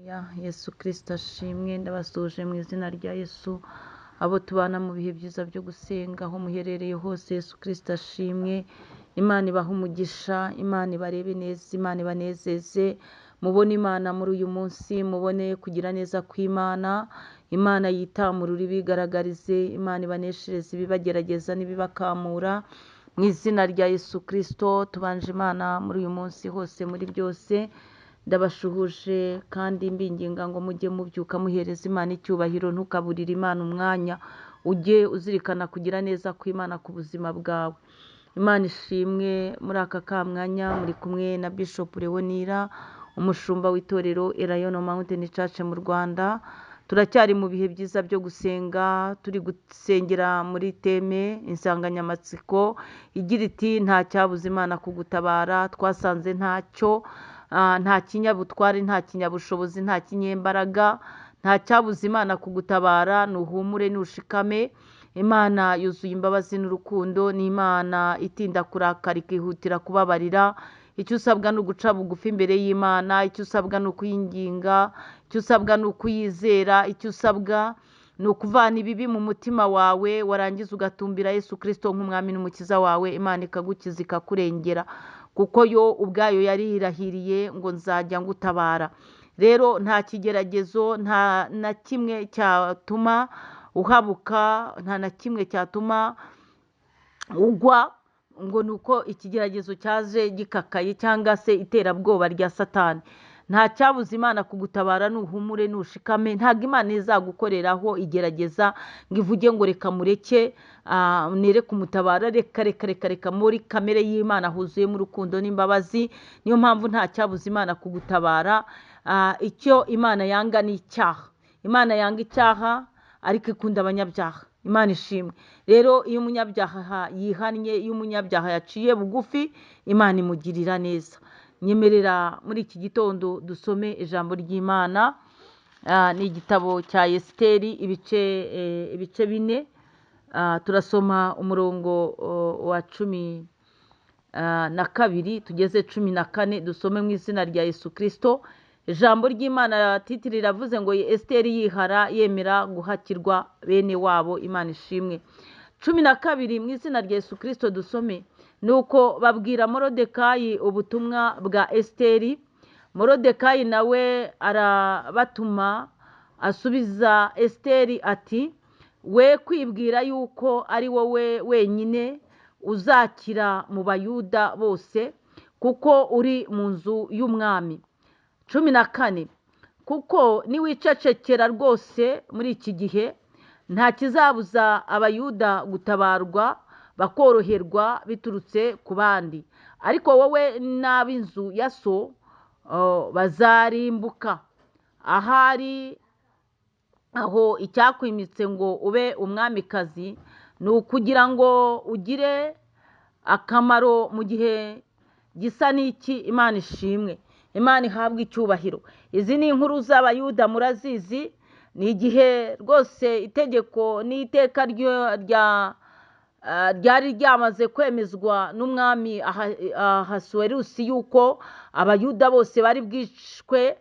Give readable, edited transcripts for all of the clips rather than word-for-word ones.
Yesu Kristo ashimwe, ndabasuje mu izina rya Yesu, abo tubana mu bihe byiza byo gusenga aho muherereye hose. Yesu Kristo ashimwe, Imana ibaha umugisha, Imana ibarebe neza, Imana ibanezeze, mubone Imana muri uyu munsi, mubone kugira neza kw'Imana, Imana yitamurura ibigaragarize, Imana ibaneshereze ibibagerageza n'ibibakamura. Mu izina rya Yesu Kristo tubanje Imana muri uyu munsi hose muri byose. Ndabashuhuje kandi mbinginga ngo mujye mubyuka muhereza Imana icyubahiro, ntukaburire Imana umwanya, ujye uzirikana kugira neza kw'Imana ku buzima bwawe. Imana ishimwe. Muri aka kamwanya muri kumwe na Bishop Leonira, umushumba w'itorero Elayono Mountain Church mu Rwanda. Turacyari mu bihe byiza byo gusenga, turi gusengera muri teme insanganyamatsiko igira iti nta cyabuza Imana kugutabara. Twasanze ntacyo, nta kinyabutware, nta kinyabushobozi, nta kinyembaraga, nta cyabuza Imana kugutabara. Nuhumure, nushikame. Imana yuzuye imbabazi n'urukundo, ni Imana itinda kurakara ikihutira kubabarira. Icyo usabwa ni uguca bugufi imbere y'Imana, icyo usabwa ni ukuyinginga, icyo usabwa ni ukuyizera, icyo usabwa ni ukuvana ibibi mu mutima wawe, warangiza ugatumbira Yesu Kristo nk'umwami n'umukiza wawe, Imana ikagukiza ikakurengera, kuko yo ubwayo yarirahiriye ngo nzajya ngutabara. Rero nta kigeragezo, nta na kimwe cyatuma uhabuka, nta na kimwe cyatuma ugwa ngo ni uko ikigeragezo cyaje gikakaye cyangwa se iterabwoba rya Satani. Nta cyabuza Imana kugutabara, nuhumure, nushikame. Ntabwo Imana izagukoreraho igerageza ngo ivuge ngo reka mureke nere kumutabara. Reka muri kamere y'Imana huzuyemo urukundo n'imbabazi. Niyo mpamvu nta cyabuza Imana kugutabara. Icyo Imana yanga ni icyaha. Imana yanga icyaha ariko ikunda abanyabyaha. Imana ishimwe. Rero iyo umunyabyaha yihannye, iyo umunyabyaha yaciye bugufi, Imana imugirira neza. Nyemerera muri iki gitondo dusome ijambo ry'Imana. Ni igitabo cya Esiteri, ibice 4. Turasoma umurongo wa 12 tugeze 14. Dusome mu izina rya Yesu Kristo. Ijambo ry'Imana titiri riravuze ngo Esiteri yihara yemera guhakirwa bene wabo. Imana ishimwe. 12 mu izina rya Yesu Kristo dusome. Nuko babwira Morodekayi ubutumwa bwa Esiteri. Morodekayi nawe arabatuma, asubiza Esiteri ati, we kwibwira yuko ari wowe wenyine uzakira mu Bayuda bose, kuko uri mu nzu y'umwami. 14 kuko niwicecekera rwose muri iki gihe, nta kizabuza Abayuda gutabarwa bakoroherwa biturutse ku bandi, ariko wowe n'ab'inzu ya so bazarimbuka. Ahari aho icyakwimitse ngo ube umwamikazi ni ukugira ngo ugire akamaro mu gihe gisa n'iki. Imana ishimwe. Imana ihabwe icyubahiro. Izi ni inkuru z'Abayuda murazizi. Ni igihe rwose itegeko n'iteka ryari ryamaze kwemezwa n'umwami Ahasuwerusi yuko Abayuda bose bari bwicwe.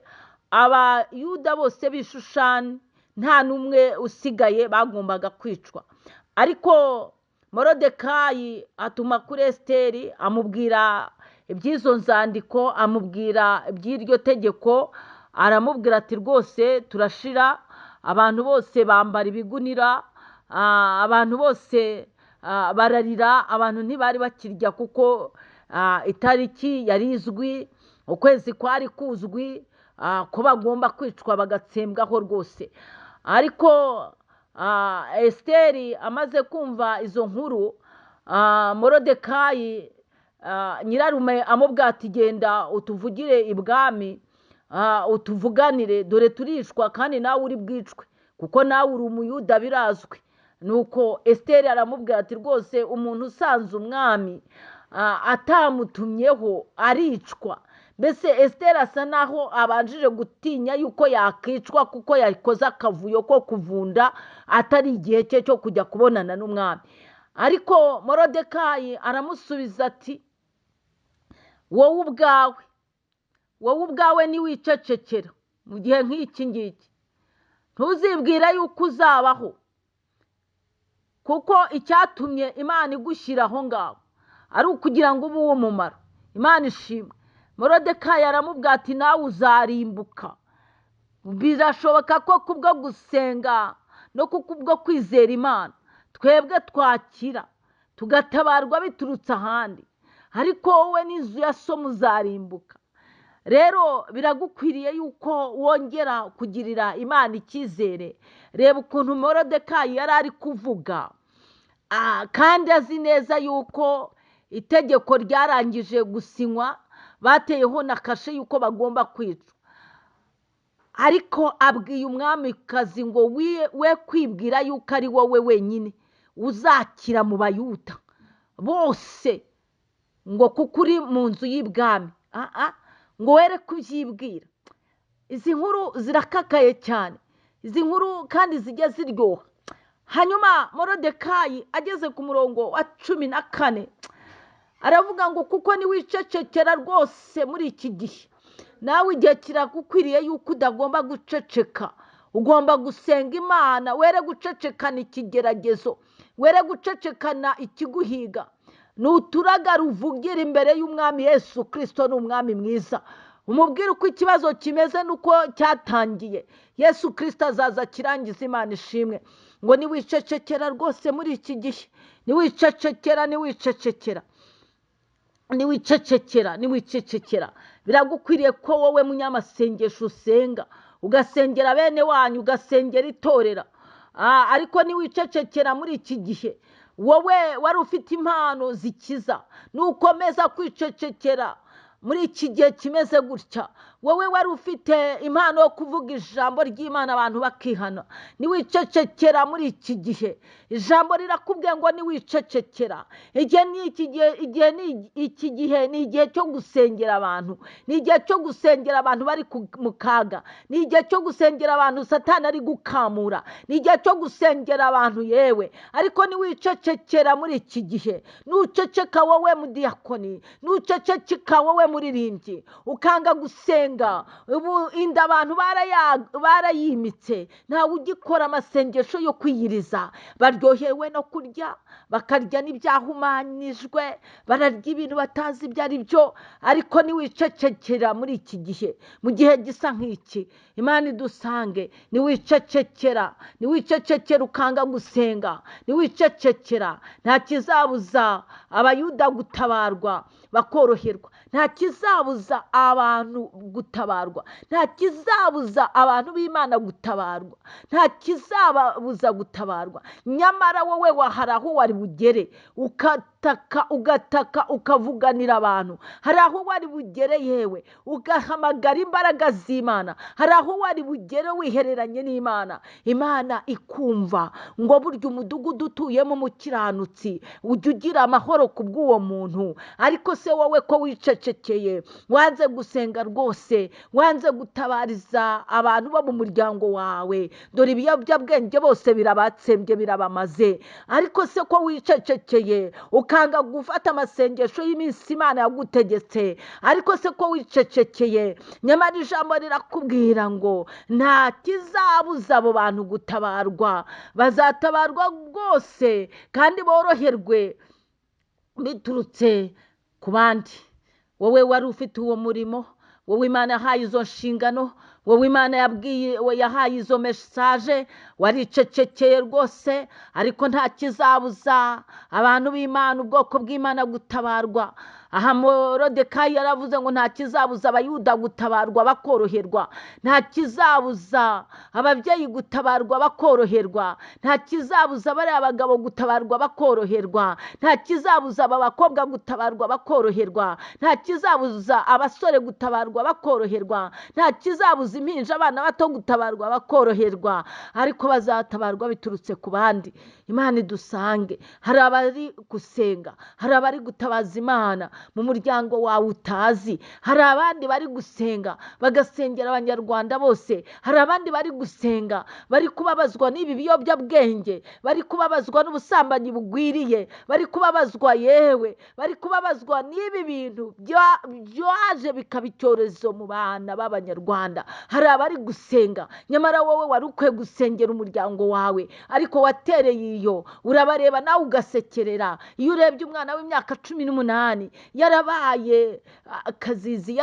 Abayuda bose b'Ishushani nta n'umwe usigaye bagombaga kwicwa. Ariko Morodekayi atuma kuri Esiteri, amubwira iby'izo nzandiko, amubwira iby'iryo tegeko. Aramubwira ati rwose turashira, abantu bose bambara ibigunira, abantu bose bararira, abantu ntibari bakirya kuko itariki yari izwi, ukwezi kwari kuzwi ko bagomba kwicwa bagatsembwaho rwose. Ariko Esiteri amaze kumva izo nkuru, Morodekayi nyirarume amubwira ati genda utuvugire ibwami, utuvuganire, dore turishwa kandi nawe uri bwicwe, kuko nawe uri Umuyuda birazwi. Nuko Esiteri aramubwira ati rwose umuntu usanze umwami atamutumyeho aricwa. Mbese Esiteri asa naho abanjije gutinya yuko yakicwa kuko yakoze akavuyo ko kuvunda, atari igihe cye cyo kujya kubonana n'umwami. Ariko Morodekayi aramusubiza ati wowe ubwawe niwicecekera, mu gihe nk'iki ngiki ntuzibwire yuko uzabaho, kuko icyatumye Imana igushyira aho ngaho ari ukugira ngo ube uw'umumaro. Imana ishimwe. Morodekayi aramubwira ati nawe uzarimbuka. Birashoboka ko kubwo gusenga no kubwo kwizera Imana twebwe twakira tugatabarwa biturutse ahandi, ariko wowe n'inzu ya so muzarimbuka. Rero biragukwiriye yuko wongera kugirira Imana icyizere. Reba ukuntu Morodekayi yari ari kuvuga, kandi azi neza yuko itegeko ryarangije gusinywa, bateyeho na kashe yuko bagomba kwicwa, ariko abwiye umwamikazi ngo we kwibwira yuko ari wowe wenyine uzakira mu Bayuda bose, ngo kuko uri mu nzu y'ibwami, ngo were kubyibwira. Izi nkuru zirakakaye cyane, izi nkuru kandi zijya ziryoha. Hanyuma Morodekayi ageze ku murongo wa 14 aravuga ngo kuko niwicecekera rwose muri iki gihe, nawe igihe kiragukwiriye yuko udagomba guceceka, ugomba gusenga Imana. Were gucecekana ikigeragezo, were gucecekana ikiguhiga. Nuturaga ruvugira imbere y'umwami Yesu Kristo, n'umwami mwiza, umubwire uko ikibazo kimeze nuko cyatangiye. Yesu Kristo azaza kirangiza. Imana ishimwe. Ngo niwicecekera rwose muri iki gihe, niwicecekera. Biragukwiriye ko wowe munyamasengesho usenga, ugasengera bene wanyu, ugasengera itorera, ariko niwicecekera muri iki gihe. Wowe wari ufite impano zikiza, nukomeza kwicecekera muri iki gihe kimeze gutya, wowe wari ufite impano yo kuvuga ijambo ry'Imana abantu bakihana, niwicecekera muri iki gihe. Ijambo rirakubwiye ngo niwicecekera. Igihe ni igihe cyo gusengera abantu, ni igihe cyo gusengera abantu bari mu kaga, ni igihe cyo gusengera abantu Satani ari gukamura, ni igihe cyo gusengera abantu yewe. Ariko niwicecekera muri iki gihe, nuceceka wowe mudiyakoni, nuceceka wowe muririmbyi, ukanga gusenga, ubu inda abantu barayimitse, ntawe ugikora amasengesho yo kwiyiriza. Baryohewe no kurya, bakarya n'ibyahumanijwe, bararya ibintu batazi ibyo ari byo. Ariko niwicecekera muri iki gihe, mu gihe gisa nk'iki, Imana idusange. Niwicecekera ukanga gusenga, niwicecekera. Nta kizabuza Abayuda gutabarwa bakoroherwa, nta kizabuza abantu gutabarwa, nta kizabuza abantu b'Imana gutabarwa, nta kizababuza gutabarwa. Nyamara wowe hari aho wari bugere ugataka ukavuganira abantu, hari aho wari bugere yewe ugahamagara imbaraga z'Imana, hari aho wari bugere wihereranye n'Imana, Imana ikumva. Ngo burya umudugudu utuyemo umukiranutsi ujya ugira amahoro ku bw'uwo muntu. Ariko se wowe ko wicecekeye, wanze gusenga rwose, wanze gutabariza abantu bo mu muryango wawe, dore ibiyobyabwenge bose birabatsembye, birabamaze. Ariko se ko wicecekeye ukanga gufata amasengesho y'iminsi Imana yagutegetse, ariko se ko wicecekeye, nyamara ijambo rirakubwira ngo nta kizabuza abo bantu gutabarwa, bazatabarwa rwose kandi boroherwe biturutse ku bandi. Wowe wari ufite uwo murimo, wowe Imana yahaye izo nshingano, wowe Imana yahaye izo mesaje, waricecekeye rwose. Ariko nta kizabuza abantu b'Imana, ubwoko bw'Imana gutabarwa. Aha Morodekayi yaravuze ngo nta kizabuza Abayuda gutabarwa bakoroherwa, nta kizabuza ababyeyi gutabarwa bakoroherwa, nta kizabuza bariya abagabo gutabarwa bakoroherwa, nta kizabuza aba bakobwa gutabarwa bakoroherwa, nta kizabuza abasore gutabarwa bakoroherwa, nta kizabuza impinja abana bato gutabarwa bakoroherwa. Ariko bazatabarwa biturutse ku bandi. Imana idusange. Hari abari gusenga, hari abari gutabaza Imana mu muryango wawe utazi, hari abandi bari gusenga bagasengera Abanyarwanda bose, hari abandi bari gusenga bari kubabazwa n'ibi biyobyabwenge, bari kubabazwa n'ubusambanyi bugwiriye, bari kubabazwa yewe, bari kubabazwa n'ibi bintu byaje bikaba icyorezo mu bana b'Abanyarwanda. hari abari gusenga nyamara wowe wari ukwiye gusengera umuryango wawe ariko watereye iyo urabareba nawe ugasekerera. Iyo urebye umwana w'imyaka 18 yarabaye akazizi,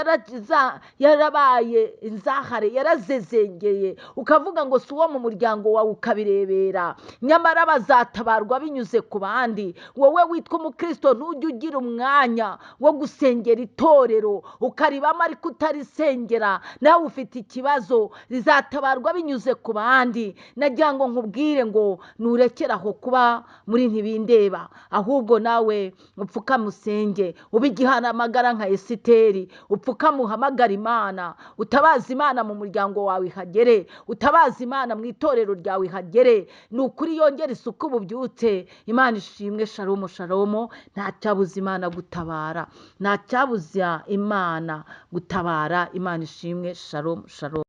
yarabaye inzahare, yarazezengeye, ukavuga ngo si uwo mu muryango wawe ukabirebera, nyamara bazatabarwa binyuze ku bandi. Wowe witwa umukristo ntujye ugira umwanya wo gusengera itorero ukaribamo ariko utarisengera, nawe ufite ikibazo, rizatabarwa binyuze ku bandi. Nagira ngo nkubwire ngo nurekeraho kuba muri ntibindeba, ahubwo nawe upfukame usenge, ube igihanamagara nka Esiteri, upfukame uhamagara Imana, utabaza Imana mu muryango wawe ihagere, utabaza Imana mu itorero ryawe ihagere. Ni ukuri yongera isuku ububyutse. Imana ishimwe. Shalomu shalomu. Nta cyabuza Imana gutabara, nta cyabuza Imana gutabara. Imana ishimwe. Shalomu shalomu.